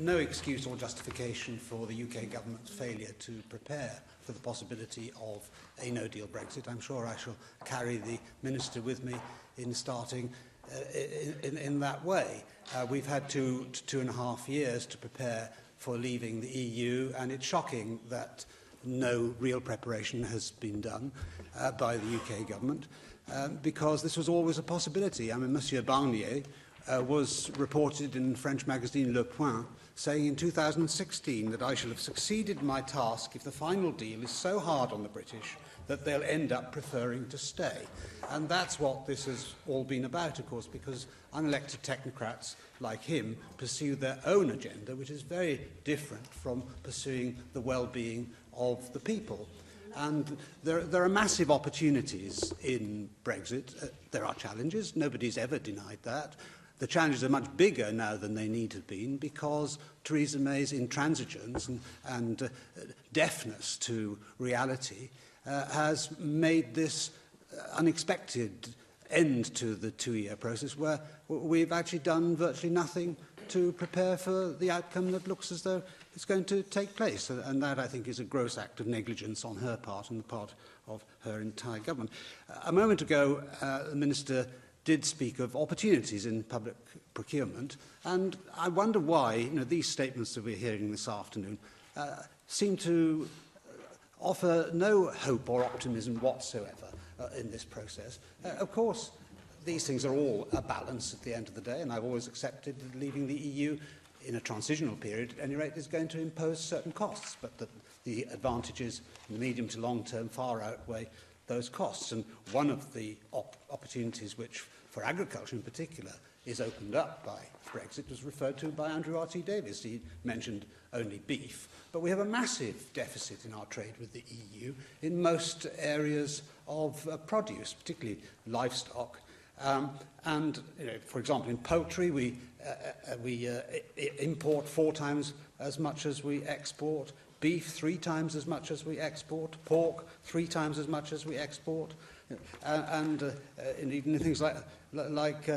no excuse or justification for the UK government's failure to prepare for the possibility of a no-deal Brexit. I'm sure I shall carry the Minister with me in starting in that way. We've had two and a half years to prepare for leaving the EU, and it's shocking that no real preparation has been done by the UK government, because this was always a possibility. I mean, Monsieur Barnier was reported in French magazine Le Point saying in 2016 that I shall have succeeded in my task if the final deal is so hard on the British that they'll end up preferring to stay. And that's what this has all been about, of course, because unelected technocrats like him pursue their own agenda, which is very different from pursuing the well-being of the people. And there are massive opportunities in Brexit. There are challenges. Nobody's ever denied that. The challenges are much bigger now than they need to have been because Theresa May's intransigence and deafness to reality has made this unexpected end to the two-year process where we've actually done virtually nothing to prepare for the outcome that looks as though it's going to take place. And that, I think, is a gross act of negligence on her part and the part of her entire government. A moment ago, the Minister did speak of opportunities in public procurement, and I wonder why these statements that we're hearing this afternoon seem to offer no hope or optimism whatsoever in this process. Of course, these things are all a balance at the end of the day, and I've always accepted that leaving the EU in a transitional period, at any rate, is going to impose certain costs, but that the advantages in the medium to long term far outweigh those costs. And one of the opportunities which, for agriculture in particular, is opened up by Brexit was referred to by Andrew R.T. Davies. He mentioned only beef, but we have a massive deficit in our trade with the EU in most areas of produce, particularly livestock. And, for example, in poultry, we import 4 times as much as we export. Beef 3 times as much as we export. Pork 3 times as much as we export. And even things like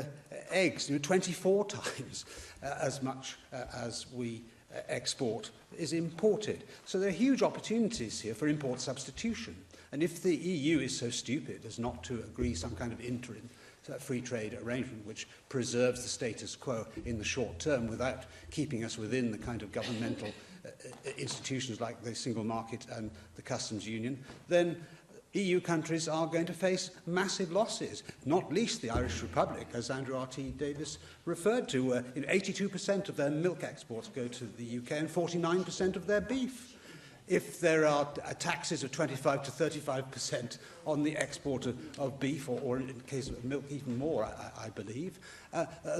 eggs, 24 times as much as we export is imported. So there are huge opportunities here for import substitution. And if the EU is so stupid as not to agree some kind of interim free trade arrangement which preserves the status quo in the short term without keeping us within the kind of governmental institutions like the single market and the customs union, then EU countries are going to face massive losses, not least the Irish Republic, as Andrew R.T. Davies referred to. 82% of their milk exports go to the UK and 49% of their beef. If there are taxes of 25 to 35% on the export of beef, or in the case of milk even more, I believe,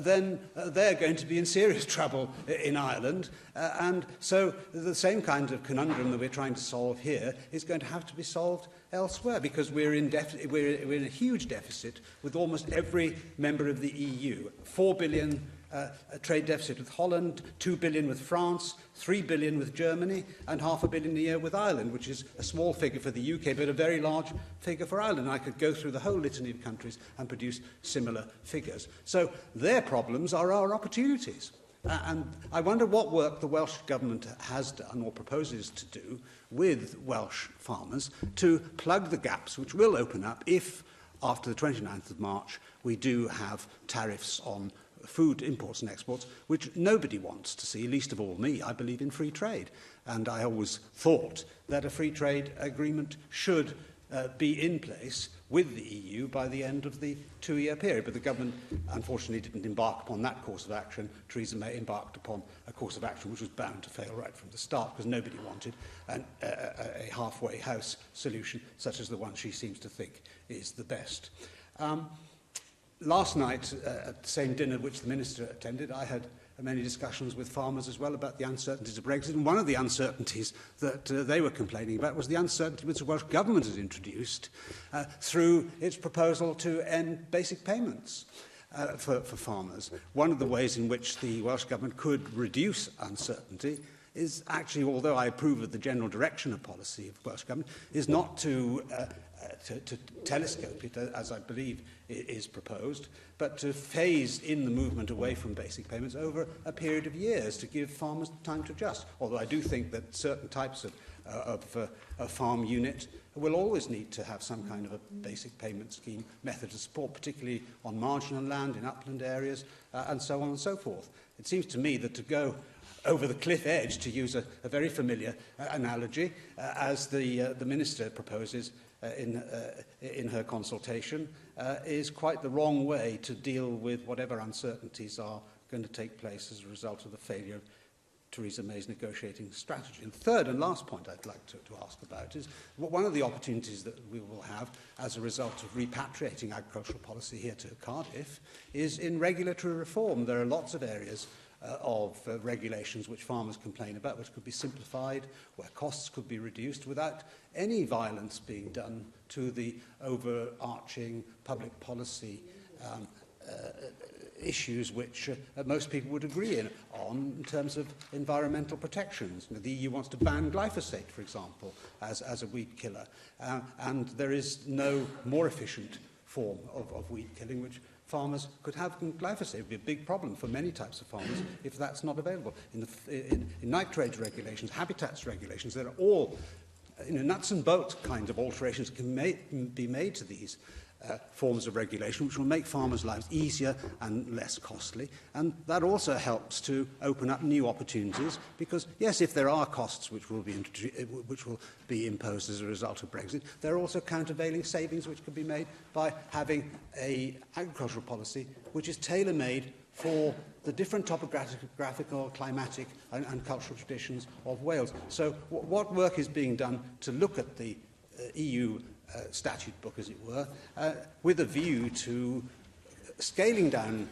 then they're going to be in serious trouble in Ireland. And so the same kind of conundrum that we're trying to solve here is going to have to be solved elsewhere, because we're in a huge deficit with almost every member of the EU. 4 billion a trade deficit with Holland, 2 billion with France, 3 billion with Germany, and £500 million a year with Ireland, which is a small figure for the UK, but a very large figure for Ireland. I could go through the whole litany of countries and produce similar figures. So their problems are our opportunities. And I wonder what work the Welsh Government has done or proposes to do with Welsh farmers to plug the gaps which will open up if, after the 29th of March, we do have tariffs on food imports and exports, which nobody wants to see, least of all me. I believe in free trade. And I always thought that a free trade agreement should be in place with the EU by the end of the 2-year period. But the government, unfortunately, didn't embark upon that course of action. Theresa May embarked upon a course of action which was bound to fail right from the start, because nobody wanted a halfway house solution such as the one she seems to think is the best. Last night, at the same dinner which the Minister attended, I had many discussions with farmers as well about the uncertainties of Brexit. And one of the uncertainties that they were complaining about was the uncertainty which the Welsh Government has introduced through its proposal to end basic payments for farmers. One of the ways in which the Welsh Government could reduce uncertainty is actually, although I approve of the general direction of policy of the Welsh Government, is not to telescope it, as I believe is proposed, but to phase in the movement away from basic payments over a period of years to give farmers time to adjust. Although I do think that certain types of a farm unit will always need to have some kind of a basic payment scheme method of support, particularly on marginal land in upland areas, and so on and so forth. It seems to me that to go over the cliff edge, to use a very familiar analogy, as the Minister proposes in her consultation, is quite the wrong way to deal with whatever uncertainties are going to take place as a result of the failure of Theresa May's negotiating strategy. And the third and last point I'd like to ask about is one of the opportunities that we will have as a result of repatriating agricultural policy here to Cardiff is in regulatory reform. There are lots of areas of regulations which farmers complain about, which could be simplified, where costs could be reduced without any violence being done to the overarching public policy issues which most people would agree on in terms of environmental protections. The EU wants to ban glyphosate, for example, as a weed killer, and there is no more efficient form of weed killing which farmers could have glyphosate. It would be a big problem for many types of farmers if that's not available. In nitrate regulations, habitats regulations, there are all nuts and bolts kinds of alterations can be made to these forms of regulation, which will make farmers' lives easier and less costly. And that also helps to open up new opportunities, because, yes, if there are costs which will be imposed as a result of Brexit, there are also countervailing savings which can be made by having an agricultural policy which is tailor-made for the different topographical, climatic and cultural traditions of Wales. So what work is being done to look at the EU statute book, as it were, with a view to scaling down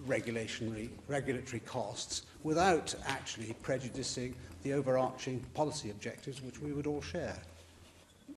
regulatory costs without actually prejudicing the overarching policy objectives which we would all share?